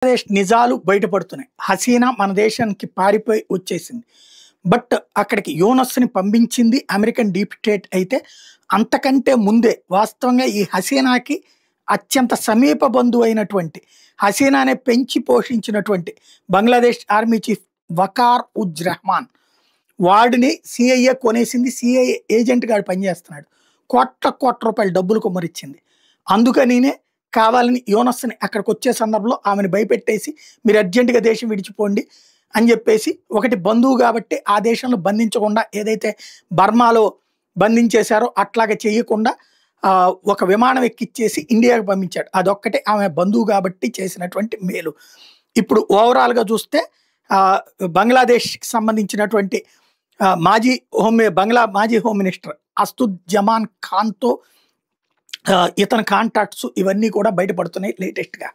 బంగ్లాదేశ్ నిజాలు బయటపడుతున్నాయి. హసీనా మన దేశానికి పారిపోయి వచ్చేసింది. బట్ అక్కడికి యూనస్‌ని పంపించింది అమెరికన్ డీప్ స్టేట్ అయితే, అంతకంటే ముందే వాస్తవంగా ఈ హసీనాకి అత్యంత సమీప బంధువైనటువంటి, హసీనానే పెంచి పోషించినటువంటి బంగ్లాదేశ్ ఆర్మీ చీఫ్ వకార్ ఉజ్ రెహమాన్ వాడిని సీఐఏ కొనేసింది. సీఐఏ ఏజెంట్‌గా ఆడు పనిచేస్తున్నాడు. కోట్ల రూపాయల డబ్బులు కుమ్మరిచ్చింది. అందుకనినే కావాలని యూనస్‌ని అక్కడికొచ్చే సందర్భంలో ఆమెను భయపెట్టేసి మీరు అర్జెంట్‌గా దేశం విడిచిపోండి అని చెప్పేసి, ఒకటి బంధువు కాబట్టి ఆ దేశంలో బంధించకుండా ఏదైతే బర్మాలో బంధించేశారో అట్లాగా చేయకుండా ఒక విమానం ఎక్కిచ్చేసి ఇండియాకి పంపించాడు. అదొక్కటే ఆమె బంధువు కాబట్టి చేసినటువంటి మేలు. ఇప్పుడు ఓవరాల్‌గా చూస్తే బంగ్లాదేశ్‌కి సంబంధించినటువంటి మాజీ హోమ్ మినిస్టర్ అస్తుజ్జమాన్ ఖాన్‌తో ఇతని కాంటాక్ట్స్ ఇవన్నీ కూడా బయటపడుతున్నాయి లేటెస్ట్‌గా.